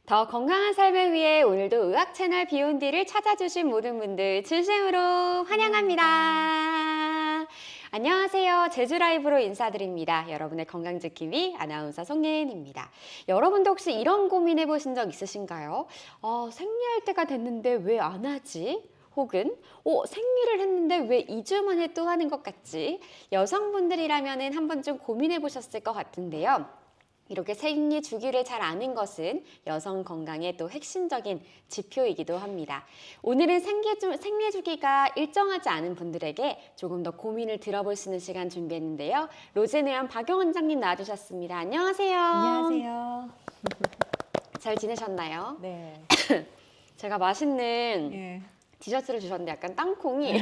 더 건강한 삶을 위해 오늘도 의학 채널 비욘디를 찾아주신 모든 분들 진심으로 환영합니다. 안녕하세요. 제주 라이브로 인사드립니다. 여러분의 건강지킴이 아나운서 송예은입니다. 여러분도 혹시 이런 고민해 보신 적 있으신가요? 생리할 때가 됐는데 왜 안 하지? 혹은 생리를 했는데 왜 2주 만에 또 하는 것 같지? 여성분들이라면 한 번쯤 고민해 보셨을 것 같은데요. 이렇게 생리 주기를 잘 아는 것은 여성 건강의 또 핵심적인 지표이기도 합니다. 오늘은 생리 주기가 일정하지 않은 분들에게 조금 더 고민을 들어볼 수 있는 시간 준비했는데요. 로즈네온 박영 원장님 나와주셨습니다. 안녕하세요. 안녕하세요. 잘 지내셨나요? 네. 제가 맛있는 예. 디저트를 주셨는데 약간 땅콩이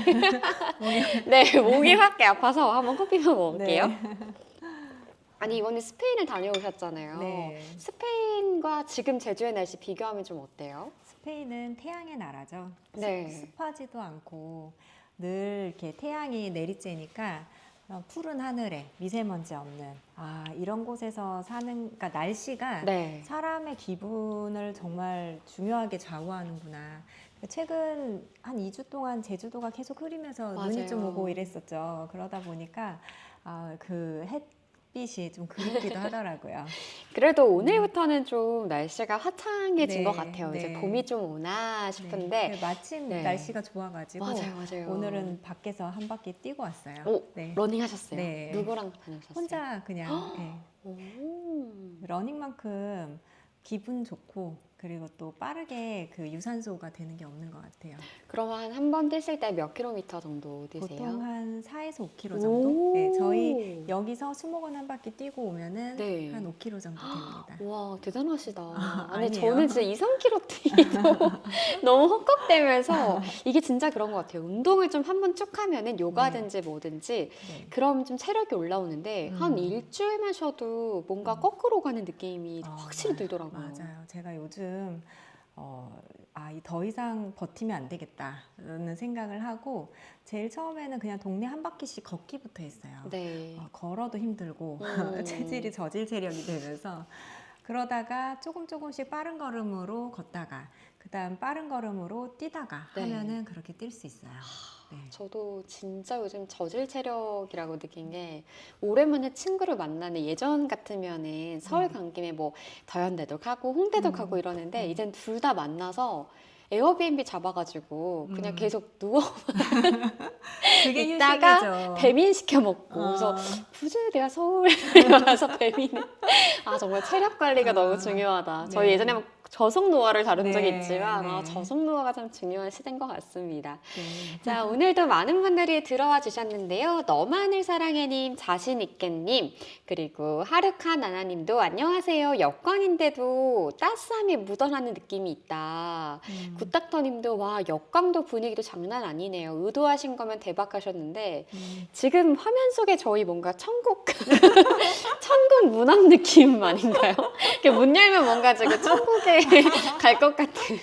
네, 목이 확 아파서 한번 커피만 먹을게요. 네. 아니 이번에 스페인을 다녀오셨잖아요. 네. 스페인과 지금 제주의 날씨 비교하면 좀 어때요? 스페인은 태양의 나라죠. 네. 습하지도 않고 늘 이렇게 태양이 내리쬐니까 푸른 하늘에 미세먼지 없는 이런 곳에서 사는 그러니까 날씨가 네. 사람의 기분을 정말 중요하게 좌우하는구나. 최근 한 2주 동안 제주도가 계속 흐리면서 눈이 좀 맞아요. 오고 이랬었죠. 그러다 보니까 그 햇빛이 좀 그립기도 하더라고요. 그래도 오늘부터는 좀 날씨가 화창해진 네, 것 같아요. 이제 네. 봄이 좀 오나 싶은데. 네, 마침 네. 날씨가 좋아가지고 맞아요. 오늘은 밖에서 한 바퀴 뛰고 왔어요. 네. 러닝 하셨어요? 네. 누구랑 다녀오셨어요? 혼자 그냥 네. 오. 러닝만큼 기분 좋고 그리고 또 빠르게 그 유산소가 되는 게 없는 것 같아요. 그러면 한 번 뛰실 때 몇 킬로미터 정도 뛰세요? 보통 한 4에서 5km 정도? 오. 네, 저희 여기서 수목원 한 바퀴 뛰고 오면은 네. 한 5km 정도 됩니다. 와, 대단하시다. 아니, 아니에요. 저는 진짜 2, 3km 뛰기도 너무 헉헉대면서 이게 진짜 그런 것 같아요. 운동을 좀 한 번 쭉 하면은 요가든지 뭐든지 네. 그럼 좀 체력이 올라오는데 한 일주일만 쉬어도 뭔가 거꾸로 가는 느낌이 확실히 들더라고요. 맞아요. 제가 요즘 더 이상 버티면 안 되겠다는 생각을 하고 제일 처음에는 그냥 동네 한 바퀴씩 걷기부터 했어요. 네. 걸어도 힘들고 체질이 저질 체력이 되면서 그러다가 조금씩 빠른 걸음으로 걷다가 그다음 빠른 걸음으로 뛰다가 네. 하면은 그렇게 뛸 수 있어요. 네. 저도 진짜 요즘 저질 체력이라고 느낀 게 오랜만에 친구를 만나는 예전 같으면은 서울 간 김에 뭐 더현대도 가고 홍대도 가고 이러는데 이젠 둘 다 만나서 에어비앤비 잡아가지고 그냥 계속 누워 그게 있다가 휴식이죠. 배민 시켜 먹고 그래서 굳이 내가 서울에 와서 배민을 정말 체력 관리가 너무 중요하다. 저희 네. 예전에 막 저속 노화를 다룬 적이 네, 있지만 네. 저속 노화가 참 중요한 시대인 것 같습니다. 네. 자, 오늘도 많은 분들이 들어와 주셨는데요. 너만을 사랑해님, 자신있게님, 그리고 하루카 나나님도 안녕하세요. 역광인데도 따스함이 묻어나는 느낌이 있다. 굿닥터님도 와, 역광도 분위기도 장난 아니네요. 의도하신 거면 대박하셨는데 지금 화면 속에 저희 뭔가 천국 천국 문학 느낌 아닌가요? 이렇게 문 열면 뭔가 지금 천국에 갈 것 같은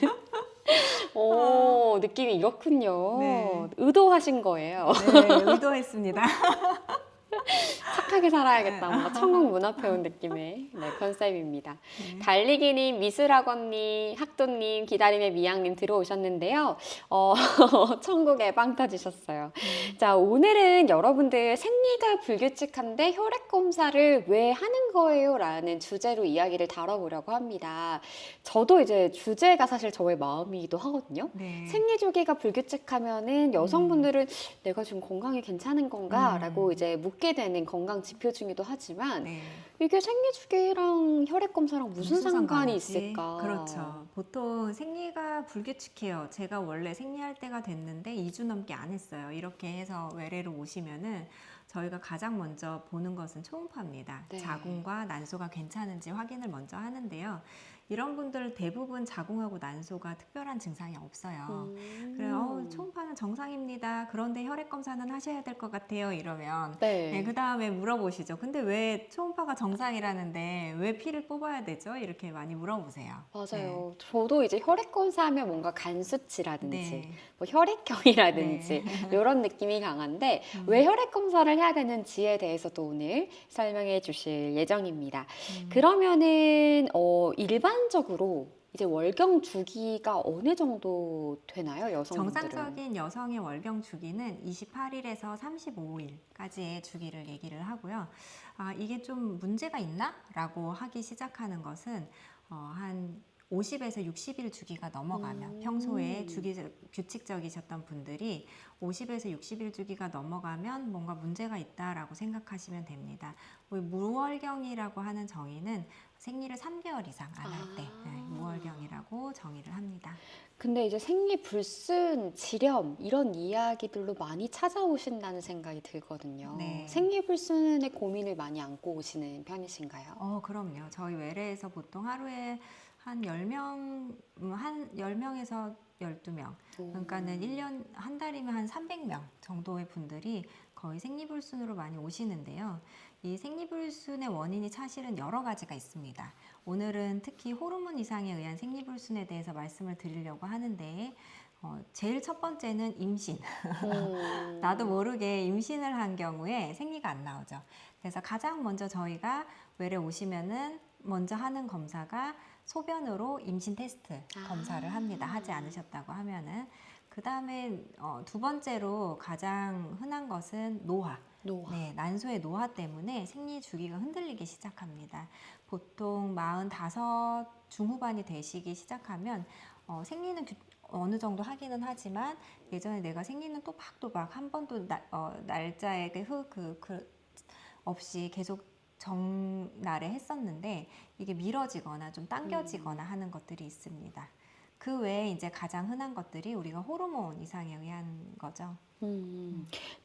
느낌이 이렇군요. 네. 의도하신 거예요. 네, 의도했습니다. 착하게 살아야겠다. 뭔가 천국 문 앞에 온 느낌의 컨셉입니다. 달리기님, 미술학원님, 학도님, 기다림의 미양님 들어오셨는데요. 천국에 빵 터지셨어요. 자, 오늘은 여러분들 생리가 불규칙한데 혈액 검사를 왜 하는 거예요? 라는 주제로 이야기를 다뤄보려고 합니다. 저도 이제 주제가 사실 저의 마음이기도 하거든요. 네. 생리 주기가 불규칙하면은 여성분들은 내가 지금 건강이 괜찮은 건가? 라고 이제 묻게 되는 건강 지표 중이기도 하지만 네. 이게 생리 주기랑 혈액 검사랑 무슨 상관이 상관이지? 있을까? 그렇죠. 보통 생리가 불규칙해요. 제가 원래 생리할 때가 됐는데 2주 넘게 안 했어요. 이렇게 해서 외래로 오시면은 저희가 가장 먼저 보는 것은 초음파입니다. 네. 자궁과 난소가 괜찮은지 확인을 먼저 하는데요. 이런 분들 대부분 자궁하고 난소가 특별한 증상이 없어요. 그래요. 초음파는 정상입니다. 그런데 혈액 검사는 하셔야 될 것 같아요. 이러면 네. 그 다음에 물어보시죠. 근데 왜 초음파가 정상이라는데 왜 피를 뽑아야 되죠? 이렇게 많이 물어보세요. 맞아요. 저도 이제 혈액 검사하면 뭔가 간 수치라든지 네. 뭐 혈액형이라든지 이런 느낌이 강한데 왜 혈액 검사를 해야 되는지에 대해서도 오늘 설명해 주실 예정입니다. 그러면은 일반적으로 이제 월경 주기가 어느 정도 되나요, 여성분들은? 정상적인 여성의 월경 주기는 28일에서 35일까지의 주기를 얘기를 하고요. 이게 좀 문제가 있나? 라고 하기 시작하는 것은 한 50에서 60일 주기가 넘어가면 평소에 규칙적이셨던 분들이 50에서 60일 주기가 넘어가면 뭔가 문제가 있다라고 생각하시면 됩니다. 무월경이라고 하는 정의는 생리를 3개월 이상 안 할 때 무월경이라고 정의를 합니다. 근데 이제 생리불순, 지렴 이런 이야기들로 많이 찾아오신다는 생각이 들거든요. 네. 생리불순의 고민을 많이 안고 오시는 편이신가요? 그럼요. 저희 외래에서 보통 하루에 한 10명, 한 10명에서 12명. 그러니까는 1년, 한 달이면 한 300명 정도의 분들이 거의 생리불순으로 많이 오시는데요. 이 생리불순의 원인이 사실은 여러 가지가 있습니다. 오늘은 특히 호르몬 이상에 의한 생리불순에 대해서 말씀을 드리려고 하는데, 제일 첫 번째는 임신. 나도 모르게 임신을 한 경우에 생리가 안 나오죠. 그래서 가장 먼저 저희가 외래 오시면은 먼저 하는 검사가 소변으로 임신 테스트 검사를 합니다. 하지 않으셨다고 하면은. 그 다음에 두 번째로 가장 흔한 것은 노화. 네, 난소의 노화 때문에 생리 주기가 흔들리기 시작합니다. 보통 45 중후반이 되시기 시작하면 생리는 어느 정도 하기는 하지만 예전에 내가 생리는 또박또박 한 번도 날짜에 없이 계속 정날에 했었는데 이게 미뤄지거나 좀 당겨지거나 하는 것들이 있습니다. 그 외에 이제 가장 흔한 것들이 우리가 호르몬 이상에 의한 거죠.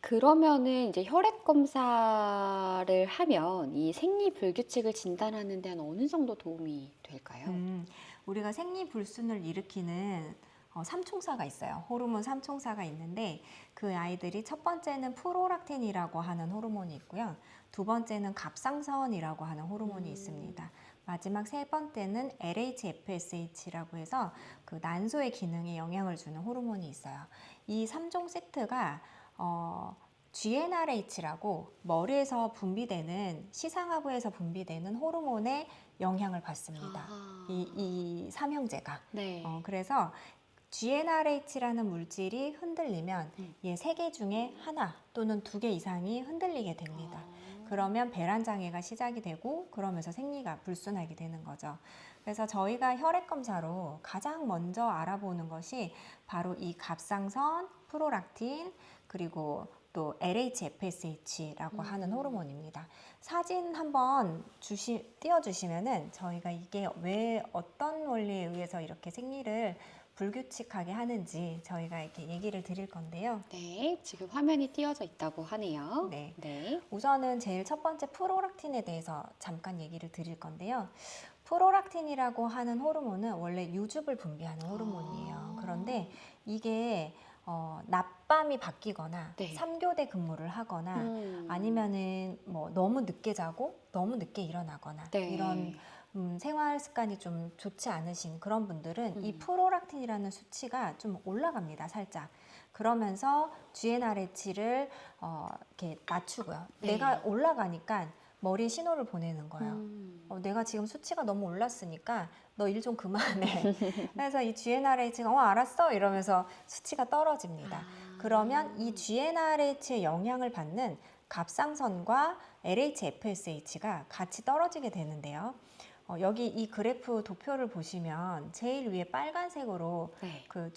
그러면은 이제 혈액 검사를 하면 이 생리 불규칙을 진단하는 데는 어느 정도 도움이 될까요? 우리가 생리불순을 일으키는 삼총사가 있어요. 호르몬 삼총사가 있는데 그 아이들이 첫 번째는 프로락틴이라고 하는 호르몬이 있고요. 두 번째는 갑상선이라고 하는 호르몬이 있습니다. 마지막 세 번째는 LH-FSH라고 해서 그 난소의 기능에 영향을 주는 호르몬이 있어요. 이 3종 세트가 GnRH라고 머리에서 분비되는 시상하부에서 분비되는 호르몬에 영향을 받습니다. 이 삼형제가. 네. 그래서 GnRH라는 물질이 흔들리면 얘 3개 중에 하나 또는 2개 이상이 흔들리게 됩니다. 그러면 배란 장애가 시작이 되고 그러면서 생리가 불순하게 되는 거죠. 그래서 저희가 혈액 검사로 가장 먼저 알아보는 것이 바로 이 갑상선, 프로락틴, 그리고 또 LH-FSH라고 하는 호르몬입니다. 사진 한번 띄워주시면은 저희가 이게 왜 어떤 원리에 의해서 이렇게 생리를 불규칙하게 하는지 저희가 이렇게 얘기를 드릴 건데요. 네, 지금 화면이 띄어져 있다고 하네요. 네. 네. 우선은 제일 첫 번째 프로락틴에 대해서 잠깐 얘기를 드릴 건데요. 프로락틴이라고 하는 호르몬은 원래 유즙을 분비하는 호르몬이에요. 그런데 이게 낮밤이 바뀌거나 네. 3교대 근무를 하거나 아니면은 뭐 너무 늦게 자고 너무 늦게 일어나거나 네. 이런 생활 습관이 좀 좋지 않으신 그런 분들은 이 프로락틴이라는 수치가 좀 올라갑니다, 살짝. 그러면서 GnRH를 이렇게 낮추고요. 네. 내가 올라가니까 머리에 신호를 보내는 거예요. 내가 지금 수치가 너무 올랐으니까 너 일 좀 그만해. 그래서 이 GnRH가 알았어 이러면서 수치가 떨어집니다. 그러면 이 GnRH의 영향을 받는 갑상선과 LH-FSH가 같이 떨어지게 되는데요. 여기 이 그래프 도표를 보시면 제일 위에 빨간색으로 네. 그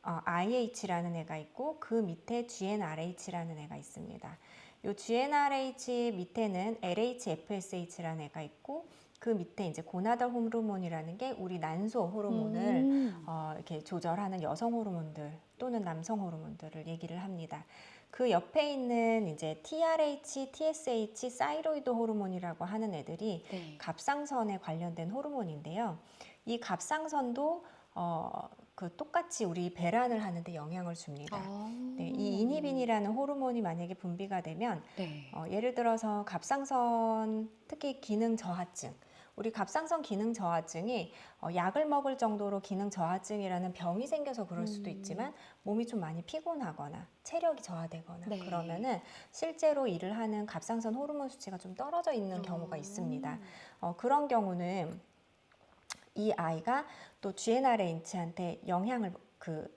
IH라는 애가 있고 그 밑에 GnRH라는 애가 있습니다. 이 GnRH 밑에는 LH-FSH라는 애가 있고 그 밑에 이제 고나달 호르몬이라는 게 우리 난소 호르몬을 이렇게 조절하는 여성 호르몬들 또는 남성 호르몬들을 얘기를 합니다. 그 옆에 있는 이제 TRH, TSH, 사이로이드 호르몬이라고 하는 애들이 네. 갑상선에 관련된 호르몬인데요. 이 갑상선도 똑같이 우리 배란을 하는데 영향을 줍니다. 네, 이 이니빈이라는 호르몬이 만약에 분비가 되면 네. 예를 들어서 갑상선 특히 기능 저하증 우리 갑상선 기능 저하증이 약을 먹을 정도로 기능 저하증이라는 병이 생겨서 그럴 수도 있지만 몸이 좀 많이 피곤하거나 체력이 저하되거나 네. 그러면은 실제로 일을 하는 갑상선 호르몬 수치가 좀 떨어져 있는 경우가 있습니다. 그런 경우는 이 아이가 또 GnRH한테 영향을 그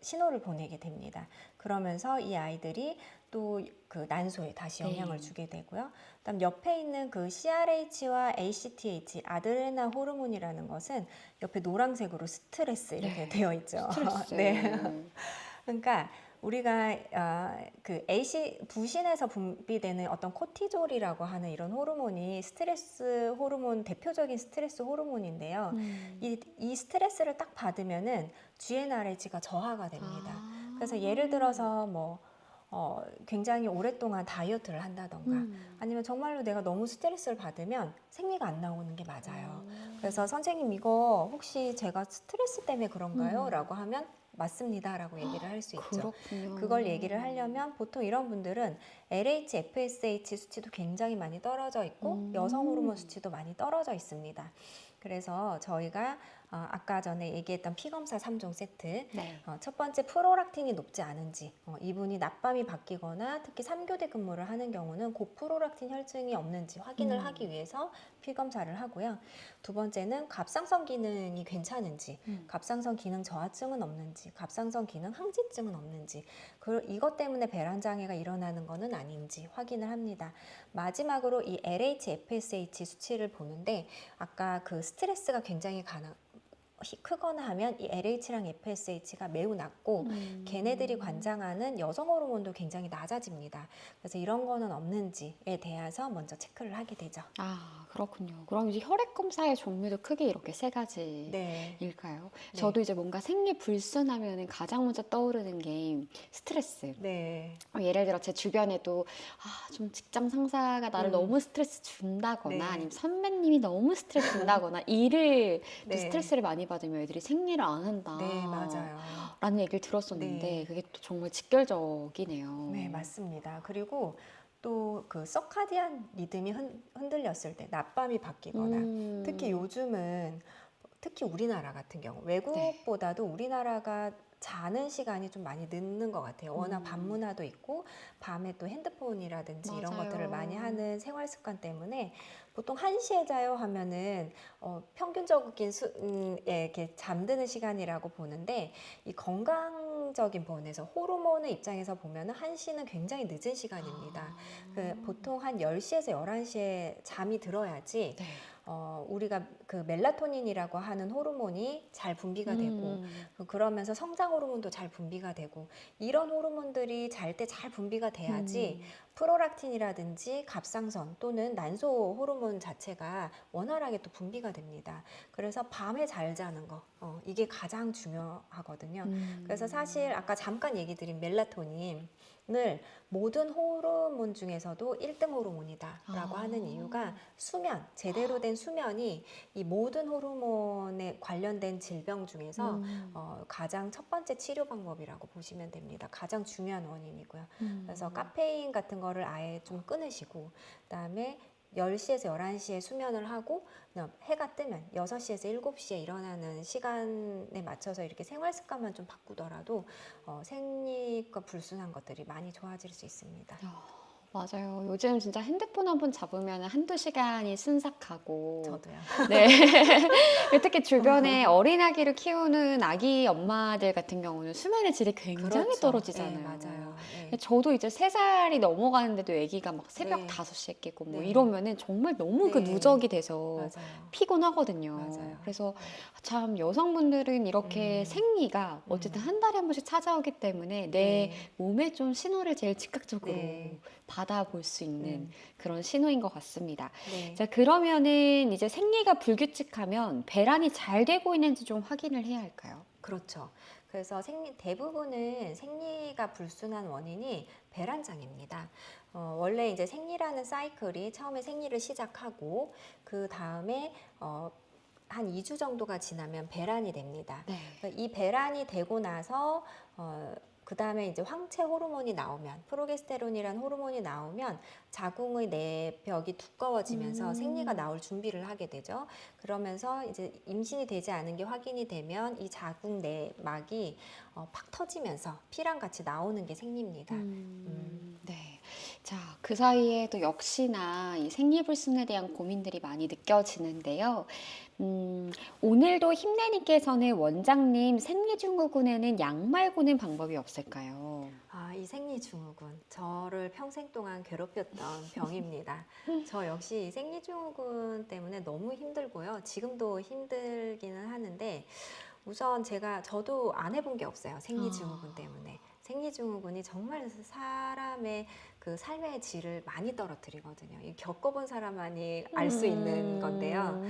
신호를 보내게 됩니다. 그러면서 이 아이들이 또 그 난소에 다시 영향을 주게 되고요. 그다음 옆에 있는 그 CRH와 ACTH, 아드레날 호르몬이라는 것은 옆에 노란색으로 스트레스 이렇게 되어 있죠. 스트레스. 네. 그러니까 우리가 그 부신에서 분비되는 어떤 코티졸이라고 하는 이런 호르몬이 스트레스 호르몬, 대표적인 스트레스 호르몬인데요. 이 스트레스를 딱 받으면은 GnRH가 저하가 됩니다. 그래서 예를 들어서 뭐 굉장히 오랫동안 다이어트를 한다던가 아니면 정말로 내가 너무 스트레스를 받으면 생리가 안 나오는 게 맞아요. 그래서 선생님 이거 혹시 제가 스트레스 때문에 그런가요? 라고 하면 맞습니다 라고 얘기를 할 수 있죠. 그렇군요. 그걸 얘기를 하려면 보통 이런 분들은 LH, FSH 수치도 굉장히 많이 떨어져 있고 여성 호르몬 수치도 많이 떨어져 있습니다. 그래서 저희가 아까 전에 얘기했던 피검사 3종 세트 네. 첫 번째 프로락틴이 높지 않은지 이분이 낮밤이 바뀌거나 특히 3교대 근무를 하는 경우는 고프로락틴 혈증이 없는지 확인을 하기 위해서 피검사를 하고요. 두 번째는 갑상선 기능이 괜찮은지 갑상선 기능 저하증은 없는지 갑상선 기능 항진증은 없는지 이것 때문에 배란 장애가 일어나는 것은 아닌지 확인을 합니다. 마지막으로 이 LH, FSH 수치를 보는데 아까 그 스트레스가 굉장히 크거나 하면 이 LH랑 FSH가 매우 낮고 걔네들이 관장하는 여성 호르몬도 굉장히 낮아집니다. 그래서 이런 거는 없는지에 대해서 먼저 체크를 하게 되죠. 아, 그렇군요. 그럼 이제 혈액 검사의 종류도 크게 이렇게 세 가지일까요? 네. 저도 이제 뭔가 생리 불순하면 가장 먼저 떠오르는 게 스트레스. 네. 예를 들어 제 주변에도 좀 직장 상사가 나를 너무 스트레스 준다거나 네. 아니면 선배님이 너무 스트레스 준다거나 일을 또 네. 스트레스를 많이 받으면 애들이 생리를 안 한다. 네, 맞아요. 라는 얘기를 들었었는데 네. 그게 또 정말 직결적이네요. 네, 맞습니다. 그리고 또 그 서카디안 리듬이 흔들렸을 때 낮밤이 바뀌거나 특히 요즘은 특히 우리나라 같은 경우 외국보다도 우리나라가 자는 시간이 좀 많이 늦는 것 같아요. 워낙 밤 문화도 있고 밤에 또 핸드폰이라든지 이런 맞아요. 것들을 많이 하는 생활 습관 때문에 보통 1시에 자요 하면은 평균적인 이렇게 잠드는 시간이라고 보는데 이 건강적인 면에서 호르몬의 입장에서 보면은 1시는 굉장히 늦은 시간입니다. 보통 한 10시에서 11시에 잠이 들어야지 네. 우리가 그 멜라토닌이라고 하는 호르몬이 잘 분비가 되고 그러면서 성장 호르몬도 잘 분비가 되고 이런 호르몬들이 잘 때 잘 분비가 돼야지 프로락틴이라든지 갑상선 또는 난소 호르몬 자체가 원활하게 또 분비가 됩니다. 그래서 밤에 잘 자는 거 이게 가장 중요하거든요. 그래서 사실 아까 잠깐 얘기 드린 멜라토닌을 모든 호르몬 중에서도 1등 호르몬이다라고 하는 이유가 수면, 제대로 된 수면이 이 모든 호르몬에 관련된 질병 중에서 가장 첫 번째 치료 방법이라고 보시면 됩니다. 가장 중요한 원인이고요. 그래서 카페인 같은 거를 아예 좀 끊으시고 그다음에 10시에서 11시에 수면을 하고 해가 뜨면 6시에서 7시에 일어나는 시간에 맞춰서 이렇게 생활 습관만 좀 바꾸더라도 생리가 불순한 것들이 많이 좋아질 수 있습니다. 맞아요. 요즘 진짜 핸드폰 한번 잡으면 한두 시간이 순삭하고. 저도요. 네. 특히 주변에 어린아기를 키우는 아기 엄마들 같은 경우는 수면의 질이 굉장히 그렇죠. 떨어지잖아요. 네, 맞아요. 근데 저도 이제 3살이 넘어가는데도 아기가 막 새벽 네. 5시에 깨고 뭐 네. 이러면은 정말 너무 그 네. 누적이 돼서 맞아요. 피곤하거든요. 맞아요. 그래서 참 여성분들은 이렇게 생리가 어쨌든 한 달에 한 번씩 찾아오기 때문에 내 몸에 좀 신호를 제일 즉각적으로 네. 받아볼 수 있는 그런 신호인 것 같습니다. 네. 자, 그러면은 이제 생리가 불규칙하면 배란이 잘 되고 있는지 좀 확인을 해야 할까요? 그렇죠. 그래서 대부분은 생리가 불순한 원인이 배란장애입니다. 원래 이제 생리라는 사이클이 처음에 생리를 시작하고 그 다음에 한 2주 정도가 지나면 배란이 됩니다. 네. 이 배란이 되고 나서 그 다음에 이제 황체 호르몬이 나오면 프로게스테론이라는 호르몬이 나오면 자궁의 내벽이 두꺼워지면서 생리가 나올 준비를 하게 되죠. 그러면서 이제 임신이 되지 않은 게 확인이 되면 이 자궁 내막이 팍 터지면서 피랑 같이 나오는 게 생리입니다. 네. 자, 그 사이에 또 역시나 이 생리불순에 대한 고민들이 많이 느껴지는데요. 오늘도 힘내님께서는 원장님 생리증후군에는 약 말고는 방법이 없을까요? 이 생리증후군, 저를 평생 동안 괴롭혔던 병입니다. 저 역시 이 생리증후군 때문에 너무 힘들고요. 지금도 힘들기는 하는데 우선 저도 안 해본 게 없어요. 생리증후군 때문에. 생리증후군이 정말 사람의 그 삶의 질을 많이 떨어뜨리거든요. 이 겪어본 사람만이 알 수 있는 건데요.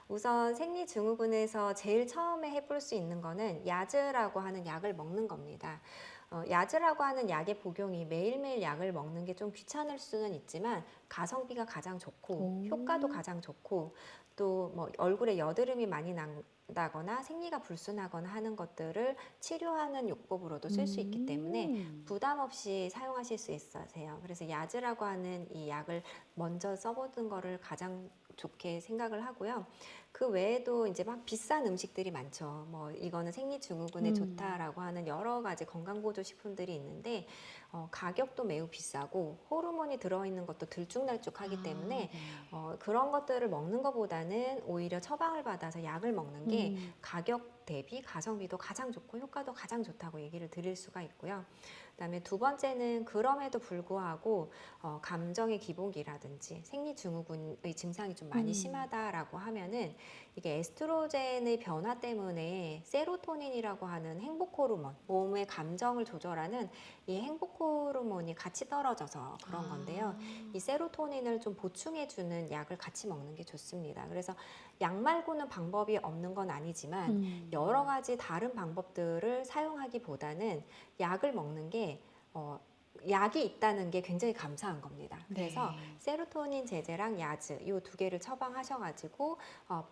우선 생리증후군에서 제일 처음에 해볼 수 있는 거는 야즈라고 하는 약을 먹는 겁니다. 야즈라고 하는 약의 복용이 매일매일 약을 먹는 게 좀 귀찮을 수는 있지만 가성비가 가장 좋고 효과도 가장 좋고 또 뭐 얼굴에 여드름이 많이 난다거나 생리가 불순하거나 하는 것들을 치료하는 요법으로도 쓸 수 있기 때문에 부담 없이 사용하실 수 있으세요. 그래서 야즈라고 하는 이 약을 먼저 써보는 거를 가장 좋게 생각을 하고요. 그 외에도 이제 막 비싼 음식들이 많죠. 뭐 이거는 생리증후군에 좋다라고 하는 여러 가지 건강보조식품들이 있는데 가격도 매우 비싸고 호르몬이 들어있는 것도 들쭉날쭉하기 때문에 그런 것들을 먹는 것보다는 오히려 처방을 받아서 약을 먹는 게 가격 대비 가성비도 가장 좋고 효과도 가장 좋다고 얘기를 드릴 수가 있고요. 그다음에 두 번째는 그럼에도 불구하고 감정의 기복이라든지 생리증후군의 증상이 좀 많이 심하다라고 하면은 이게 에스트로겐의 변화 때문에 세로토닌이라고 하는 행복 호르몬, 몸의 감정을 조절하는 이 행복 호르몬이 같이 떨어져서 그런 건데요. 이 세로토닌을 좀 보충해주는 약을 같이 먹는 게 좋습니다. 그래서 약 말고는 방법이 없는 건 아니지만 여러 가지 다른 방법들을 사용하기보다는 약을 먹는 게 약이 있다는 게 굉장히 감사한 겁니다. 그래서 세로토닌 제제랑 야즈 이 두 개를 처방하셔가지고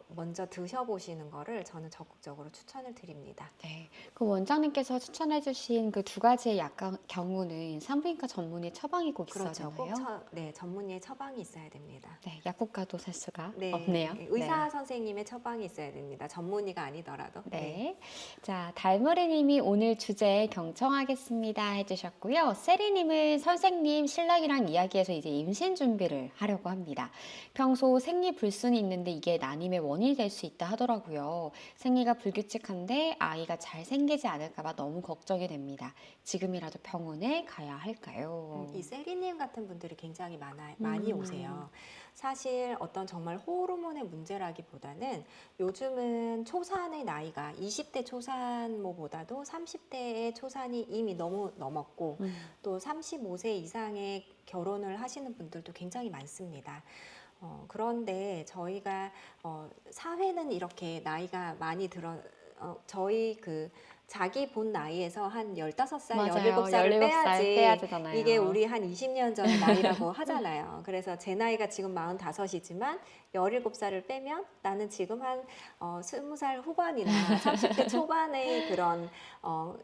먼저 드셔보시는 거를 저는 적극적으로 추천을 드립니다. 네, 그 원장님께서 추천해주신 그 두 가지의 약 경우는 산부인과 전문의 처방이 꼭 있어야 그렇죠. 되나요? 네, 전문의의 처방이 있어야 됩니다. 네, 약국가도 살 수가 네, 없네요. 의사 선생님의 처방이 있어야 됩니다. 전문의가 아니더라도. 네. 자, 달머리님이 오늘 주제 경청하겠습니다 해주셨고요. 세리님은 선생님 신랑이랑 이야기해서 이제 임신 준비를 하려고 합니다. 평소 생리 불순이 있는데 이게 난임의 원인이 될 수 있다 하더라고요. 생리가 불규칙한데 아이가 잘 생기지 않을까봐 너무 걱정이 됩니다. 지금이라도 병원에 가야 할까요? 이 세리님 같은 분들이 굉장히 많이 오세요. 사실 어떤 정말 호르몬의 문제라기보다는 요즘은 초산의 나이가 20대 초산모보다도 30대의 초산이 이미 너무 넘었고 또 35세 이상의 결혼을 하시는 분들도 굉장히 많습니다. 그런데 저희가 사회는 이렇게 나이가 많이 저희 자기 본 나이에서 한 15살, 맞아요. 17살을 17살 빼야 되잖아요. 이게 우리 한 20년 전의 나이라고 하잖아요. 그래서 제 나이가 지금 45이지만 17살을 빼면 나는 지금 한 20살 후반이나 30대 초반의 그런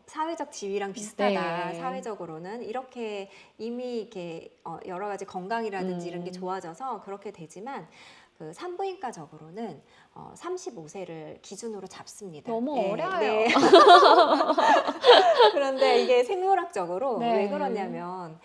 사회적 지위랑 비슷하다. 네. 사회적으로는 이렇게 이미 이렇게 여러 가지 건강이라든지 이런 게 좋아져서 그렇게 되지만 그 산부인과적으로는 35세를 기준으로 잡습니다. 너무 네, 어려요. 네. 그런데 이게 생물학적으로 네. 왜 그러냐면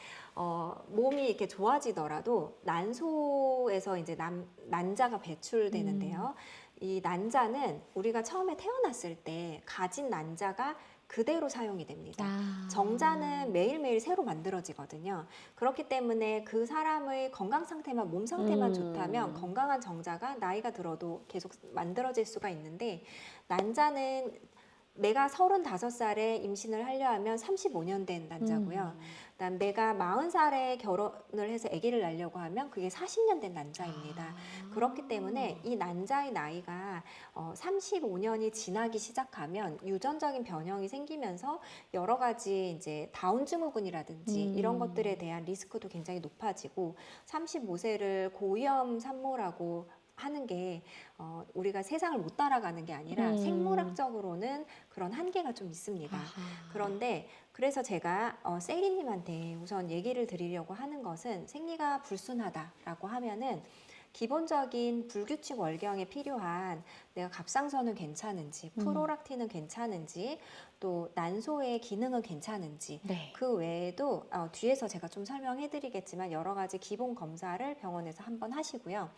몸이 이렇게 좋아지더라도 난소에서 이제 난자가 배출되는데요. 이 난자는 우리가 처음에 태어났을 때 가진 난자가 그대로 사용이 됩니다. 정자는 매일매일 새로 만들어지거든요. 그렇기 때문에 그 사람의 건강 상태만, 몸 상태만 좋다면 건강한 정자가 나이가 들어도 계속 만들어질 수가 있는데 난자는 내가 35살에 임신을 하려 하면 35년 된 난자고요. 그다음 내가 40살에 결혼을 해서 아기를 낳으려고 하면 그게 40년 된 난자입니다. 그렇기 때문에 이 난자의 나이가 35년이 지나기 시작하면 유전적인 변형이 생기면서 여러 가지 이제 다운 증후군이라든지 이런 것들에 대한 리스크도 굉장히 높아지고 35세를 고위험 산모라고 하는 게 우리가 세상을 못 따라가는 게 아니라 생물학적으로는 그런 한계가 좀 있습니다. 그런데 그래서 제가 세리님한테 우선 얘기를 드리려고 하는 것은 생리가 불순하다라고 하면은 기본적인 불규칙 월경에 필요한 내가 갑상선은 괜찮은지, 프로락틴은 괜찮은지, 또 난소의 기능은 괜찮은지, 네. 그 외에도 뒤에서 제가 좀 설명해 드리겠지만 여러 가지 기본 검사를 병원에서 한번 하시고요.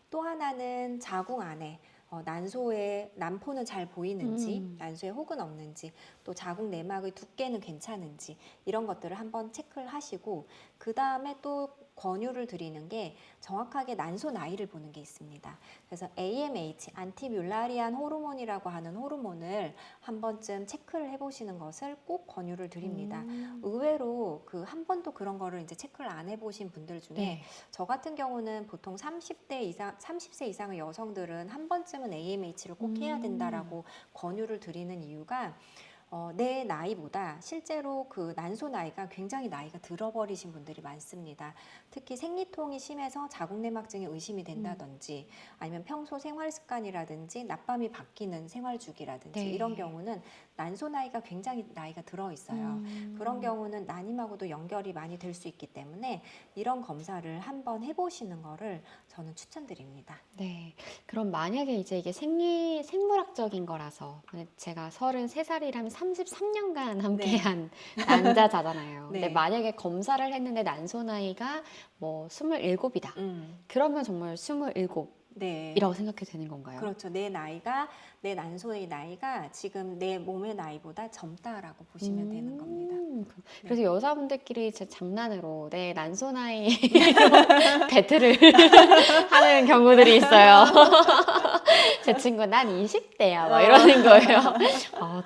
또 하나는 자궁 안에 난소의 난포는 잘 보이는지, 난소에 혹은 없는지, 또 자궁 내막의 두께는 괜찮은지 이런 것들을 한번 체크를 하시고 그 다음에 또 권유를 드리는 게 정확하게 난소 나이를 보는 게 있습니다. 그래서 AMH, 안티뮬라리안 호르몬이라고 하는 호르몬을 한 번쯤 체크를 해보시는 것을 꼭 권유를 드립니다. 의외로 그 한 번도 그런 거를 이제 체크를 안 해보신 분들 중에 네. 저 같은 경우는 보통 30세 이상의 여성들은 한 번쯤은 AMH를 꼭 해야 된다라고 권유를 드리는 이유가 내 나이보다 실제로 그 난소 나이가 굉장히 나이가 들어버리신 분들이 많습니다. 특히 생리통이 심해서 자궁내막증에 의심이 된다든지 아니면 평소 생활 습관이라든지 낮밤이 바뀌는 생활 주기라든지 네. 이런 경우는 난소 나이가 굉장히 나이가 들어 있어요. 그런 경우는 난임하고도 연결이 많이 될 수 있기 때문에 이런 검사를 한번 해보시는 거를 저는 추천드립니다. 네. 그럼 만약에 이제 이게 생물학적인 거라서 제가 33살이라면 33년간 함께한 남자잖아요. 근데 네. 만약에 검사를 했는데 난소 나이가 뭐 27이다. 그러면 정말 27이라고 네. 생각해도 되는 건가요? 그렇죠. 내 난소의 나이가 지금 내 몸의 나이보다 젊다라고 보시면 되는 겁니다. 그래서 여자분들끼리 제 장난으로 내 난소 나이 배틀을 하는 경우들이 있어요. 제 친구 난 20대야 막 이러는 거예요.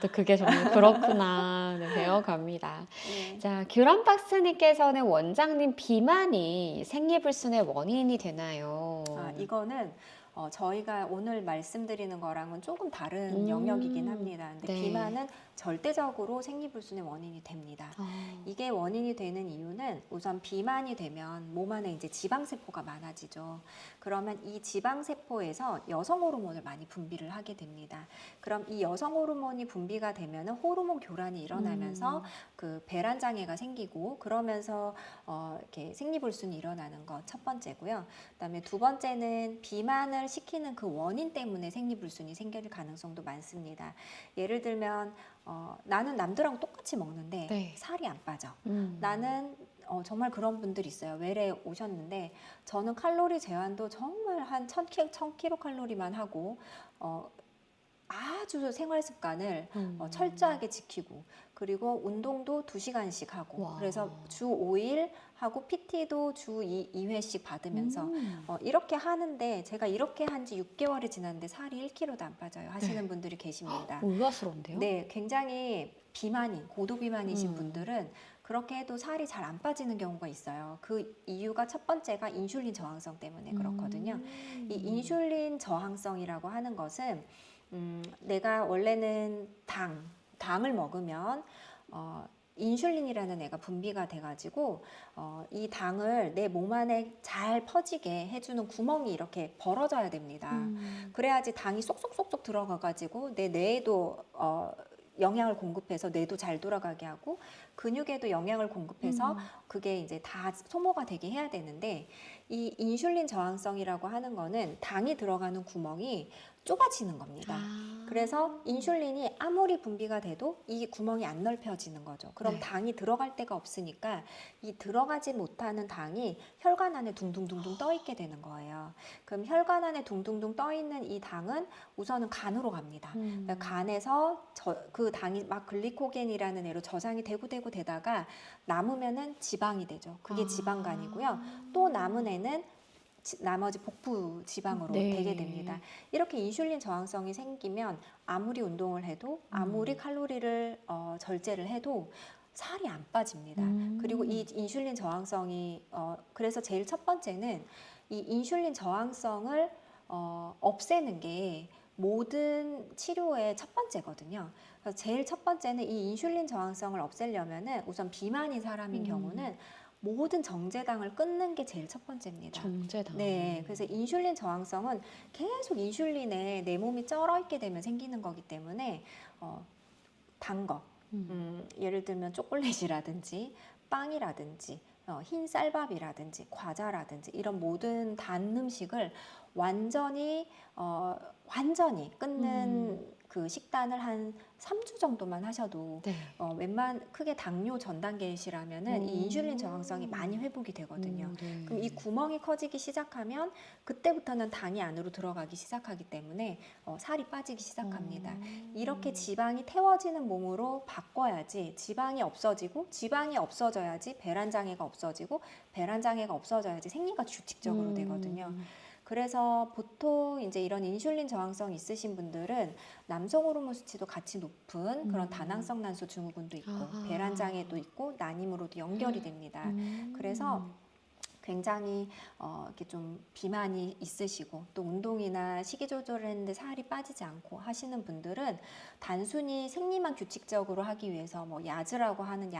또 그게 정말 그렇구나. 네, 배워갑니다. 네. 자, 귤런박스님께서는 원장님 비만이 생리불순의 원인이 되나요? 이거는 저희가 오늘 말씀드리는 거랑은 조금 다른 영역이긴 합니다. 근데 네. 비만은 절대적으로 생리불순의 원인이 됩니다. 이게 원인이 되는 이유는 우선 비만이 되면 몸 안에 이제 지방세포가 많아지죠. 그러면 이 지방세포에서 여성 호르몬을 많이 분비를 하게 됩니다. 그럼 이 여성 호르몬이 분비가 되면 호르몬 교란이 일어나면서 그 배란 장애가 생기고 그러면서 이렇게 생리불순이 일어나는 것 첫 번째고요. 그다음에 두 번째는 비만을 시키는 그 원인 때문에 생리불순이 생길 가능성도 많습니다. 예를 들면 나는 남들하고 똑같이 먹는데 네. 살이 안 빠져. 나는 정말 그런 분들이 있어요. 외래 오셨는데 저는 칼로리 제한도 정말 한 1000kcal 하고 아주 생활 습관을 철저하게 지키고 그리고 운동도 2시간씩 하고 와. 그래서 주 5일 하고 PT도 주 2회씩 받으면서 이렇게 하는데 제가 이렇게 한 지 6개월이 지났는데 살이 1kg도 안 빠져요 하시는 분들이 계십니다. 의아스러운데요? 네, 굉장히 고도 비만이신 분들은 그렇게 해도 살이 잘 안 빠지는 경우가 있어요. 그 이유가 첫 번째가 인슐린 저항성 때문에 그렇거든요. 이 인슐린 저항성이라고 하는 것은 내가 원래는 당을 먹으면 인슐린이라는 애가 분비가 돼가지고 이 당을 내 몸 안에 잘 퍼지게 해주는 구멍이 이렇게 벌어져야 됩니다. 그래야지 당이 쏙쏙쏙쏙 들어가가지고 내 뇌에도 영양을 공급해서 뇌도 잘 돌아가게 하고 근육에도 영양을 공급해서 그게 이제 다 소모가 되게 해야 되는데 이 인슐린 저항성이라고 하는 거는 당이 들어가는 구멍이 좁아지는 겁니다. 그래서 인슐린이 아무리 분비가 돼도 이 구멍이 안 넓혀지는 거죠. 그럼 네. 당이 들어갈 데가 없으니까 이 들어가지 못하는 당이 혈관 안에 둥둥둥둥 떠 있게 되는 거예요. 그럼 혈관 안에 둥둥둥 떠 있는 이 당은 우선은 간으로 갑니다. 그러니까 간에서 그 당이 막 글리코겐이라는 애로 저장이 되다가 남으면은 지방이 되죠. 그게 지방간이고요. 또 남은 애는 나머지 복부 지방으로 네. 되게 됩니다. 이렇게 인슐린 저항성이 생기면 아무리 운동을 해도 아무리 칼로리를 절제를 해도 살이 안 빠집니다. 그리고 이 인슐린 저항성이 그래서 제일 첫 번째는 이 인슐린 저항성을 없애는 게 모든 치료의 첫 번째거든요. 그래서 제일 첫 번째는 이 인슐린 저항성을 없애려면은 우선 비만인 사람인 경우는 모든 정제당을 끊는 게 제일 첫 번째입니다. 정제당. 네, 그래서 인슐린 저항성은 계속 인슐린에 내 몸이 쩔어 있게 되면 생기는 거기 때문에 단 거, 예를 들면 초콜릿이라든지 빵이라든지 흰 쌀밥이라든지 과자라든지 이런 모든 단 음식을 완전히 끊는 그 식단을 한 3주 정도만 하셔도 네. 크게 당뇨 전 단계시라면은 이 인슐린 저항성이 많이 회복이 되거든요. 네. 그럼 이 구멍이 커지기 시작하면 그때부터는 당이 안으로 들어가기 시작하기 때문에 살이 빠지기 시작합니다. 이렇게 지방이 태워지는 몸으로 바꿔야지 지방이 없어지고 지방이 없어져야지 배란장애가 없어지고 배란장애가 없어져야지 생리가 규칙적으로 되거든요. 그래서 보통 이제 이런 인슐린 저항성 있으신 분들은 남성 호르몬 수치도 같이 높은 그런 다낭성 난소 증후군도 있고 배란장애도 있고 난임으로도 연결이 됩니다. 그래서 굉장히 이렇게 좀 비만이 있으시고 또 운동이나 식이 조절을 했는데 살이 빠지지 않고 하시는 분들은 단순히 생리만 규칙적으로 하기 위해서 뭐 야즈라고 하는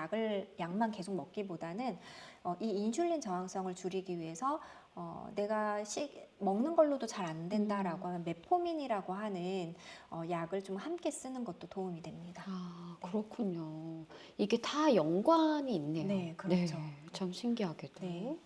약만 계속 먹기보다는 이 인슐린 저항성을 줄이기 위해서 내가 먹는 걸로도 잘 안 된다라고 하면 메포민이라고 하는 약을 좀 함께 쓰는 것도 도움이 됩니다. 그렇군요. 이게 다 연관이 있네요. 네, 그렇죠. 참 신기하게도. 네.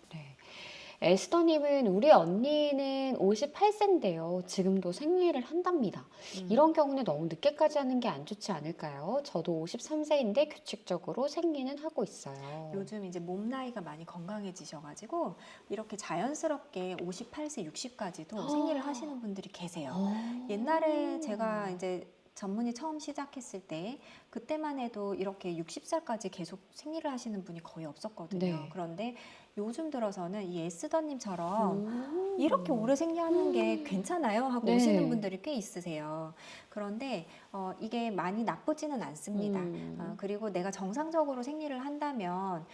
에스더님은 우리 언니는 58세인데요. 지금도 생리를 한답니다. 이런 경우는 너무 늦게까지 하는 게 안 좋지 않을까요? 저도 53세인데 규칙적으로 생리는 하고 있어요. 요즘 이제 몸 나이가 많이 건강해지셔가지고 이렇게 자연스럽게 58세, 60까지도 생리를 하시는 분들이 계세요. 옛날에 제가 이제 전문의 처음 시작했을 때 그때만 해도 이렇게 60살까지 계속 생리를 하시는 분이 거의 없었거든요. 네. 그런데 요즘 들어서는 이 에스더님처럼 이렇게 오래 생리하는 게 괜찮아요 하고 네. 오시는 분들이 꽤 있으세요. 그런데 이게 많이 나쁘지는 않습니다. 그리고 내가 정상적으로 생리를 한다면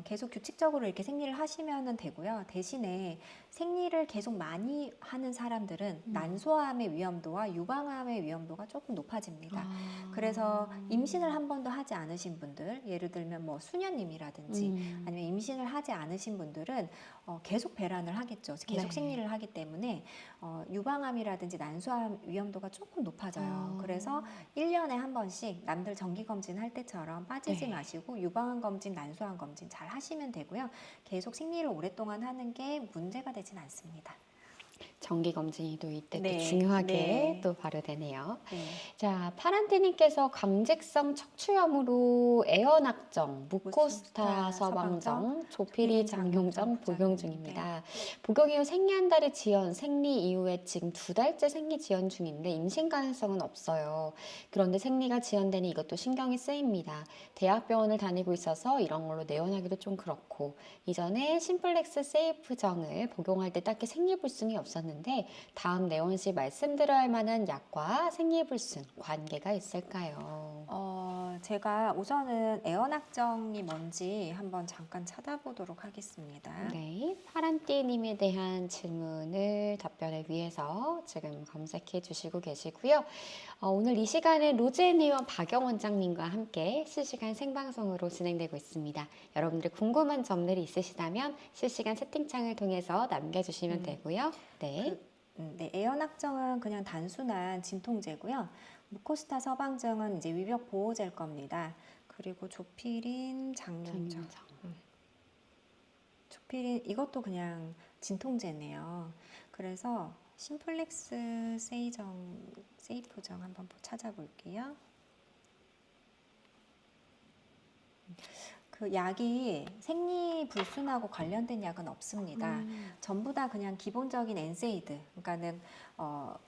계속 규칙적으로 이렇게 생리를 하시면 되고요. 대신에 생리를 계속 많이 하는 사람들은 난소암의 위험도와 유방암의 위험도가 조금 높아집니다. 그래서 임신을 한 번도 하지 않으신 분들, 예를 들면 뭐 수녀님이라든지 아니면 임신을 하지 않으신 분들은 계속 배란을 하겠죠. 계속 네. 생리를 하기 때문에 유방암이라든지 난소암 위험도가 조금 높아져요. 그래서 1년에 한 번씩 남들 정기검진 할 때처럼 빠지지 네. 마시고 유방암 검진, 난소암 검진 잘 하시면 되고요. 계속 생리를 오랫동안 하는 게 문제가 되진 않습니다. 정기검진이 또 이때 네. 또 중요하게 네. 또 발효되네요. 네. 자, 파란띠님께서 강직성 척추염으로 애언악정, 무코스타 서방정, 조피리 장용정 복용 중입니다. 복용 이후 생리 한 달의 지연, 생리 이후에 지금 2달째 생리 지연 중인데 임신 가능성은 없어요. 그런데 생리가 지연되니 이것도 신경이 쓰입니다. 대학병원을 다니고 있어서 이런 걸로 내원하기도 좀 그렇고 이전에 심플렉스 세이프정을 복용할 때 딱히 생리불순이 없었는데 다음 내원 시 말씀드려야 할 만한 약과 생리불순 관계가 있을까요? 제가 우선은 애언악정이 뭔지 한번 잠깐 찾아보도록 하겠습니다. 네, 파란띠님에 대한 질문을 답변을 위해서 지금 검색해 주시고 계시고요. 오늘 이 시간은 로즈앤리원 박영 원장님과 함께 실시간 생방송으로 진행되고 있습니다. 여러분들 궁금한 점들이 있으시다면 실시간 채팅창을 통해서 남겨주시면 되고요. 네. 네, 애언악정은 그냥 단순한 진통제고요. 무코스타 서방정은 이제 위벽 보호제일 겁니다. 그리고 조피린, 장용정. 조피린 이것도 그냥 진통제네요. 그래서 심플렉스 세이프정 한번 찾아볼게요. 그 약이 생리불순하고 관련된 약은 없습니다. 전부 다 그냥 기본적인 엔세이드, 그러니까는